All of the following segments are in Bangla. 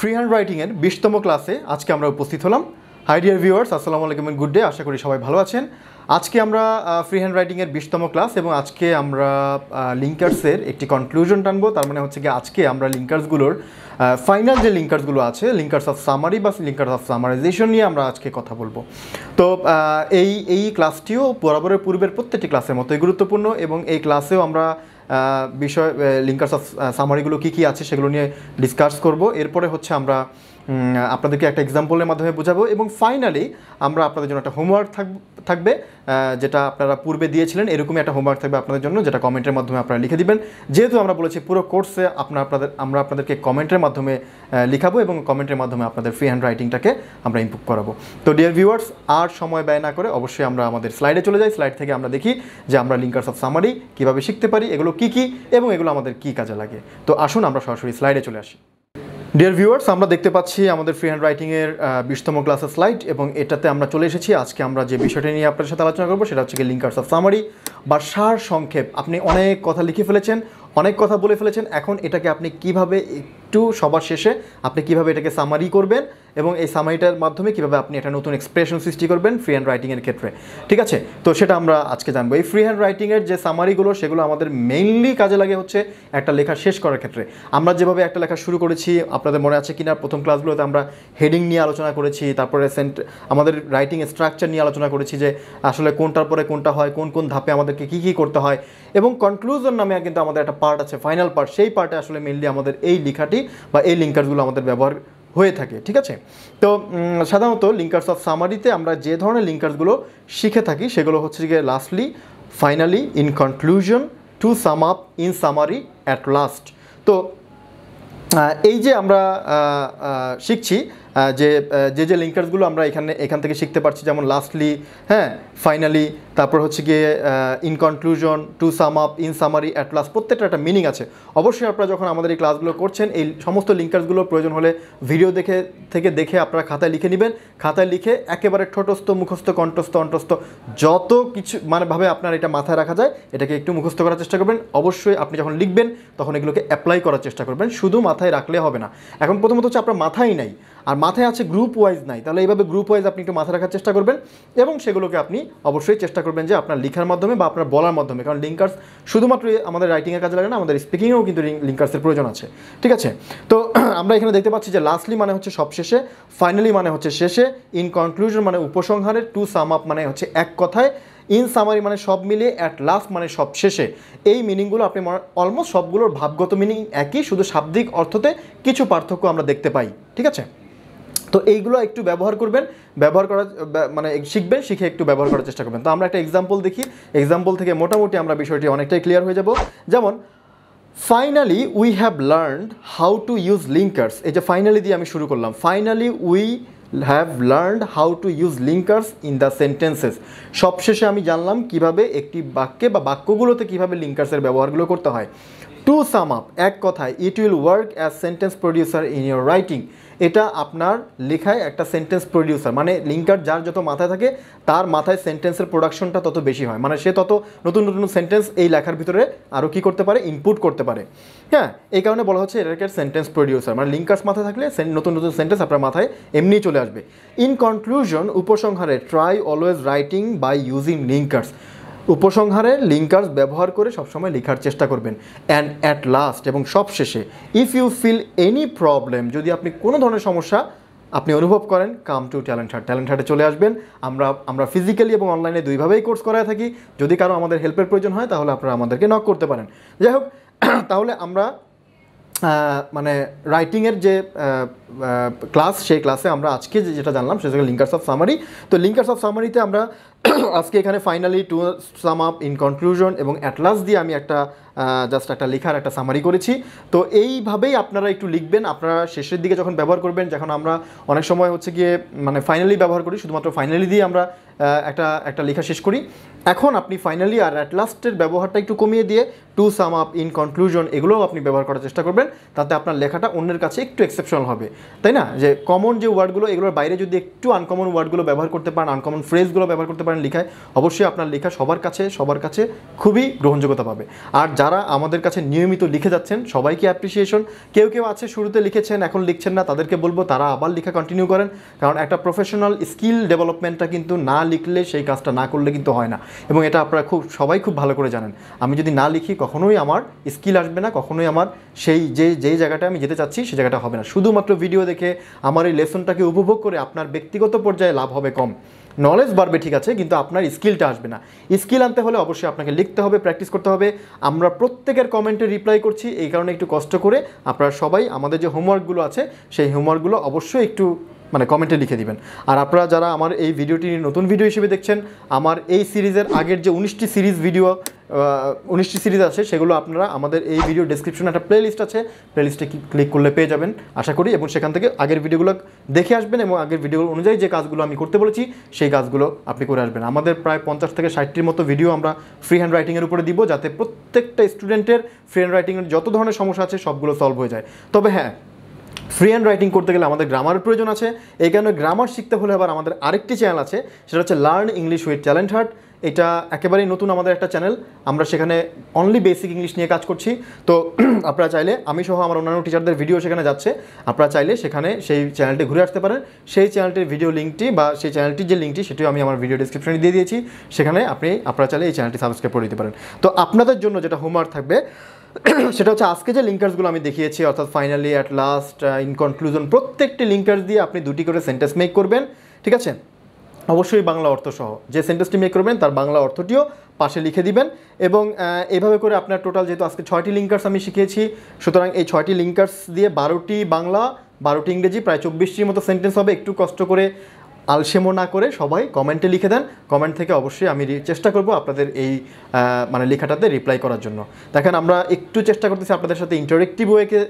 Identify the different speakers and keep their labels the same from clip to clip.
Speaker 1: ফ্রি হ্যান্ড রাইটিংয়ের 20তম ক্লাসে আজকে আমরা উপস্থিত হলাম। হাই ডিয়ার ভিউয়ার্স, আসসালামু আলাইকুম এন্ড গুড ডে। আশা করি সবাই ভালো আছেন। আজকে আমরা ফ্রি হ্যান্ড রাইটিংয়ের 20তম ক্লাস এবং আজকে আমরা লিঙ্কার্সের একটি কনক্লুশন টানবো। তার মানে হচ্ছে কি আজকে আমরা লিঙ্কার্সগুলোর ফাইনাল যে লিঙ্কার্সগুলো আছে, লিঙ্কার্স অফ সামারি বা লিঙ্কার্স অফ সামারাইজেশন নিয়ে আমরা আজকে কথা বলবো। তো এই ক্লাসটিও বরাবরের পূর্বের প্রত্যেকটি ক্লাসের মতোই গুরুত্বপূর্ণ এবং এই ক্লাসেও আমরা বিষয় লিঙ্কার্স অফ সামারিগুলো কী কী আছে সেগুলো নিয়ে ডিসকাস করব। এরপরে হচ্ছে আমরা আপনাদেরকে একটা এক্সাম্পলের মাধ্যমে বোঝাবো এবং ফাইনালি আমরা আপনাদের জন্য একটা হোমওয়ার্ক থাকবে যেটা আপনারা পূর্বে দিয়েছিলেন। এরকমই একটা হোমওয়ার্ক থাকবে আপনাদের জন্য, যেটা কমেন্টের মাধ্যমে আপনারা লিখে দিবেন। যেহেতু আমরা বলেছি পুরো কোর্সে আমরা আপনাদেরকে কমেন্টের মাধ্যমে লিখাবো এবং কমেন্টের মাধ্যমে আপনাদের ফ্রি হ্যান্ড রাইটিংটাকে আমরা ইমপ্রুভ করাবো। তো ডিয়ার ভিউয়ার্স, আর সময় ব্যয় না করে অবশ্যই আমরা আমাদের স্লাইডে চলে যাই। স্লাইড থেকে আমরা দেখি যে আমরা লিঙ্কার্স অফ সামারি কীভাবে শিখতে পারি, এগুলো কী কী এবং এগুলো আমাদের কী কাজে লাগে। তো আসুন আমরা সরাসরি স্লাইডে চলে আসি। ডিয়ার ভিউয়ার্স, আমরা দেখতে পাচ্ছি আমাদের ফ্রি হ্যান্ড রাইটিংয়ের 20তম ক্লাসের স্লাইড এবং এটাতে আমরা চলে এসেছি। আজকে আমরা যে বিষয়টা নিয়ে আপনাদের সাথে আলোচনা করবো সেটা হচ্ছে কি লিঙ্কার্স অফ সামারি বা সার সংক্ষেপ। আপনি অনেক কথা লিখে ফেলেছেন, অনেক কথা বলে ফেলেছেন, এখন এটাকে আপনি কিভাবে একটু সবার শেষে আপনি কিভাবে এটাকে সামারি করবেন এবং এই সামারিটার মাধ্যমে কিভাবে আপনি একটা নতুন এক্সপ্রেশন সৃষ্টি করবেন ফ্রি হ্যান্ড রাইটিংয়ের ক্ষেত্রে। ঠিক আছে, তো সেটা আমরা আজকে জানবো। এই ফ্রি হ্যান্ড রাইটিংয়ের যে সামারিগুলো সেগুলো আমাদের মেইনলি কাজে লাগে হচ্ছে একটা লেখা শেষ করার ক্ষেত্রে। আমরা যেভাবে একটা লেখা শুরু করেছি, আপনাদের মনে আছে কিনা, প্রথম ক্লাসগুলোতে আমরা হেডিং নিয়ে আলোচনা করেছি, তারপরে আমাদের রাইটিং স্ট্রাকচার নিয়ে আলোচনা করেছি যে আসলে কোনটার পরে কোনটা হয়, কোন কোন ধাপে আমাদেরকে কী কী করতে হয় এবং কনক্লুশন নামে কিন্তু আমাদের একটা পার্ট আছে, ফাইনাল পার্ট। সেই পার্টে আসলে মেইনলি আমাদের এই লেখাটি বা এই লিঙ্কার্সগুলো আমাদের ব্যবহার হয়ে থাকে। ঠিক আছে, তো সাধারণত লিঙ্কার্স অফ সামারিতে আমরা যে ধরনের লিঙ্কার্সগুলো শিখে থাকি সেগুলো হচ্ছে গিয়ে lastly, finally, in conclusion, to sum up, in summary, at last. তো এই যে আমরা শিখছি যে যে লিঙ্কার্সগুলো আমরা এখান থেকে শিখতে পারছি, যেমন লাস্টলি, হ্যাঁ, ফাইনালি, তারপর হচ্ছে গিয়ে in conclusion, to sum up, in summary, at last, প্রত্যেকটা একটা মিনিং আছে। অবশ্যই আপনারা যখন আমাদের এই ক্লাসগুলো করছেন, এই সমস্ত লিঙ্কার্সগুলোর প্রয়োজন হলে ভিডিও দেখে আপনারা খাতায় লিখে নেবেন। খাতায় লিখে একেবারে ঠোঁটস্থ, মুখস্থ, কণ্ঠস্থ, অন্টস্থ যত কিছু ভাবে আপনার এটা মাথায় রাখা যায় এটাকে একটু মুখস্থ করার চেষ্টা করবেন। অবশ্যই আপনি যখন লিখবেন তখন এগুলোকে অ্যাপ্লাই করার চেষ্টা করবেন, শুধু মাথায় রাখলে হবে না। এখন প্রথমত হচ্ছে আপনার মাথায় নাই আর মাথায় আছে গ্রুপ ওয়াইজ নাই, তাহলে এইভাবে গ্রুপ ওয়াইজ আপনি একটু মাথায় রাখার চেষ্টা করবেন এবং সেগুলোকে আপনি অবশ্যই চেষ্টা করবেন যে আপনার লেখার মাধ্যমে বা আপনার বলার মাধ্যমে, কারণ লিঙ্কার্স শুধুমাত্র আমাদের রাইটিংয়ের কাজে লাগে না, আমাদের স্পিকিংয়েও কিন্তু লিঙ্কার্সের প্রয়োজন আছে। ঠিক আছে, তো আমরা এখানে দেখতে পাচ্ছি যে লাস্টলি মানে হচ্ছে সব শেষে, ফাইনালি মানে হচ্ছে শেষে, ইন কনক্লুশন মানে উপসংহারে, টু সাম আপ মানে হচ্ছে এক কথায়, ইন সামারি মানে সব মিলিয়ে, অ্যাট লাস্ট মানে সব শেষে। এই মিনিংগুলো আপনি অলমোস্ট সবগুলোর ভাবগত মিনিং একই, শুধু শাব্দিক অর্থতে কিছু পার্থক্য আমরা দেখতে পাই। ঠিক আছে, তো এইগুলো একটু ব্যবহার করবেন, ব্যবহার করা শিখবেন, শিখে একটু ব্যবহার করার চেষ্টা করবেন। তো আমরা একটা এক্সাম্পল দেখি, এক্সাম্পল থেকে মোটামুটি আমরা বিষয়টি অনেকটাই ক্লিয়ার হয়ে যাব। যেমন finally we have learned how to use linkers. এই যে ফাইনালি দিয়ে আমি শুরু করলাম, finally we have learned how to use linkers in the sentences. সবশেষে আমি জানলাম কিভাবে একটি বাক্যে বা বাক্যগুলোতে কিভাবে লিঙ্কার্সের ব্যবহারগুলো করতে হয়। টু সাম আপ, এক কথায়, it will work as sentence producer in your writing. এটা আপনার লেখায় একটা সেন্টেন্স প্রডিউসার, মানে লিঙ্কার যার যত মাথায় থাকে তার মাথায় সেন্টেন্সের প্রোডাকশনটা তত বেশি হয়, মানে সে তত নতুন নতুন সেন্টেন্স এই লেখার ভিতরে আরও কী করতে পারে, ইনপুট করতে পারে। হ্যাঁ, এই কারণে বলা হচ্ছে এটাকে সেন্টেন্স প্রডিউসার, মানে লিঙ্কার্স মাথায় থাকলে নতুন নতুন সেন্টেন্স আপনার মাথায় এমনিই চলে আসবে। ইন কনক্লুশন, উপসংহারে, try always writing by using linkers. উপসংহারে লিঙ্কার্স ব্যবহার করে সবসময় লেখার চেষ্টা করবেন। অ্যান্ড অ্যাট লাস্ট, এবং সবশেষে, if you feel any problem, যদি আপনি কোনো ধরনের সমস্যা আপনি অনুভব করেন, come to Talent Haat. Talent হাটে চলে আসবেন। আমরা ফিজিক্যালি এবং অনলাইনে দুইভাবেই কোর্স করায় থাকি। যদি কারো আমাদের হেল্পের প্রয়োজন হয় তাহলে আপনারা আমাদেরকে নক করতে পারেন। যাই হোক, তাহলে আমরা রাইটিংয়ের যে ক্লাস, সেই ক্লাসে আমরা আজকে যেটা জানলাম সেটা হচ্ছে লিঙ্কার্স অফ সামারি। তো লিঙ্কার্স অফ সামারিতে আমরা আজকে এখানে finally, to sum up, in conclusion এবং অ্যাট লাস্ট দিয়ে আমি জাস্ট একটা লেখার একটা সামারি করেছি। তো এইভাবেই আপনারা একটু লিখবেন। আপনারা শেষের দিকে যখন ব্যবহার করবেন, যখন আমরা অনেক সময় হচ্ছে গিয়ে ফাইনালি ব্যবহার করি, শুধুমাত্র ফাইনালি দিয়ে আমরা একটা লেখা শেষ করি। এখন আপনি ফাইনালি আর অ্যাট লাস্টের ব্যবহারটা একটু কমিয়ে দিয়ে to sum up, in conclusion এগুলোও আপনি ব্যবহার করার চেষ্টা করবেন, তাতে আপনার লেখাটা অন্যের কাছে একটু এক্সেপশনাল হবে। তাই না? যে কমন যে ওয়ার্ডগুলো, এগুলোর বাইরে যদি একটু আনকমন ওয়ার্ডগুলো ব্যবহার করতে পারেন, আনকমন ফ্রেজগুলো ব্যবহার করতে পারেন লেখায়, অবশ্যই আপনার লেখা সবার কাছে খুবই গ্রহণযোগ্যতা পাবে। আর যারা আমাদের কাছে নিয়মিত লিখে যাচ্ছেন সবাইকে অ্যাপ্রিসিয়েশন। কেউ আছে শুরুতে লিখেছেন এখন লিখছেন না, তাদেরকে বলবো তারা আবার লেখা কন্টিনিউ করেন, কারণ একটা প্রফেশনাল স্কিল ডেভেলপমেন্টটা কিন্তু না লিখলে, সেই কাজটা না করলে কিন্তু হয় না। এবং এটা আপনারা সবাই খুব ভালো করে জানেন। আমি যদি না লিখি কখনোই আমার স্কিল আসবে না, কখনোই আমার যেই জায়গাটা আমি যেতে চাচ্ছি সেই জায়গাটা হবে না। শুধুমাত্র ভিডিও দেখে আমার এই লেসনটাকে উপভোগ করে আপনার ব্যক্তিগত পর্যায়ে লাভ হবে কম, নলেজ বাড়বে ঠিক আছে, কিন্তু আপনার স্কিলটা আসবে না। স্কিল আনতে হলে অবশ্যই আপনাকে লিখতে হবে, প্র্যাকটিস করতে হবে। আমরা প্রত্যেকের কমেন্টে রিপ্লাই করছি, এই কারণে একটু কষ্ট করে আপনারা সবাই আমাদের যে হোমওয়ার্কগুলো আছে সেই হোমওয়ার্কগুলো অবশ্যই একটু কমেন্টে লিখে দিবেন। আর আপনারা যারা আমার এই ভিডিওটি নতুন ভিডিও হিসেবে দেখছেন, আমার এই সিরিজের আগের যে 19টি সিরিজ আছে সেগুলো আপনারা আমাদের এই ভিডিও ডেসক্রিপশনে একটা প্লেলিস্ট আছে, প্লেলিস্টে ক্লিক করলে পেয়ে যাবেন আশা করি, এবং সেখান থেকে আগের ভিডিওগুলো দেখে আসবেন এবং আগের ভিডিও অনুযায়ী যে কাজগুলো আমি করতে বলেছি সেই কাজগুলো আপনি করে আসবেন। আমাদের প্রায় 50 থেকে 60টির মতো ভিডিও আমরা ফ্রি হ্যান্ড রাইটিংয়ের উপরে দিব, যাতে প্রত্যেকটা স্টুডেন্টের ফ্রি হ্যান্ড রাইটিংয়ের যত ধরনের সমস্যা আছে সবগুলো সলভ হয়ে যায়। তবে হ্যাঁ, ফ্রি হ্যান্ড রাইটিং করতে গেলে আমাদের গ্রামারের প্রয়োজন আছে। এই কারণে গ্রামার শিখতে হলে আবার আমাদের আরেকটি চ্যানেল আছে, সেটা হচ্ছে learn English with talent heart. এটা একেবারেই নতুন আমাদের একটা চ্যানেল, আমরা সেখানে অনলি বেসিক ইংলিশ নিয়ে কাজ করছি। তো আপনারা চাইলে, আমি সহ আমার অন্যান্য টিচারদের ভিডিও সেখানে যাচ্ছে, আপনারা চাইলে সেখানে সেই চ্যানেলটি ঘুরে আসতে পারেন। সেই চ্যানেলটির ভিডিও লিঙ্কটি বা সেই চ্যানেলটির যে লিঙ্কটি সেটিও আমি আমার ভিডিও ডিসক্রিপশনে দিয়ে দিয়েছি, সেখানে আপনারা চাইলে এই চ্যানেলটি সাবস্ক্রাইব করে দিতে পারেন। তো আপনাদের জন্য যেটা হোমওয়ার্ক থাকবে সেটা হচ্ছে আজকে যে লিঙ্কার্সগুলো আমি দেখিয়েছি, অর্থাৎ finally, at last, in conclusion, প্রত্যেকটি লিঙ্কার্স দিয়ে আপনি 2টি করে সেন্টেন্স মেক করবেন, ঠিক আছে? অবশ্যই বাংলা অর্থ সহ। যে সেন্টেন্সটি মেক করবেন তার বাংলা অর্থটিও পাশে লিখে দিবেন। এবং এইভাবে করে আপনার টোটাল, যেহেতু আজকে 6টি লিঙ্কার্স আমি শিখিয়েছি, সুতরাং এই 6টি লিঙ্কার্স দিয়ে 12টি বাংলা, 12টি ইংরেজি, প্রায় 24টির মতো সেন্টেন্স হবে। একটু কষ্ট করে, আলসেমো না করে সবাই কমেন্টে লিখে দেন। কমেন্ট থেকে অবশ্যই আমি চেষ্টা করব আপনাদের এই লেখাটাতে রিপ্লাই করার জন্য। দেখেন, আমরা একটু চেষ্টা করতেছি আপনাদের সাথে ইন্টারেক্টিভ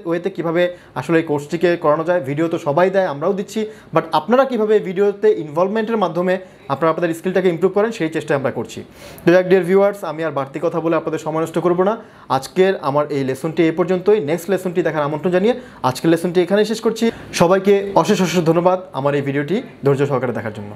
Speaker 1: ওয়েতে কীভাবে আসলে এই কোর্সটিকে করানো যায়। ভিডিও তো সবাই দেয়, আমরাও দিচ্ছি, বাট আপনারা কীভাবে ভিডিওতে ইনভলভমেন্টের মাধ্যমে আপনারা আপনাদের স্কিলটাকে ইমপ্রুভ করেন সেই চেষ্টা আমরা করছি। তো ডিয়ার ভিউয়ার্স, আমি আর বাড়তি কথা বলে আপনাদের সময় নষ্ট করব না। আজকের আমার এই লেসনটি এই পর্যন্তই। নেক্সট লেসনটি দেখার আমন্ত্রণ জানিয়ে আজকের লেসনটি এখানেই শেষ করছি। সবাইকে অশেষ ধন্যবাদ আমার এই ভিডিওটি ধৈর্য সহকারে দেখার জন্য।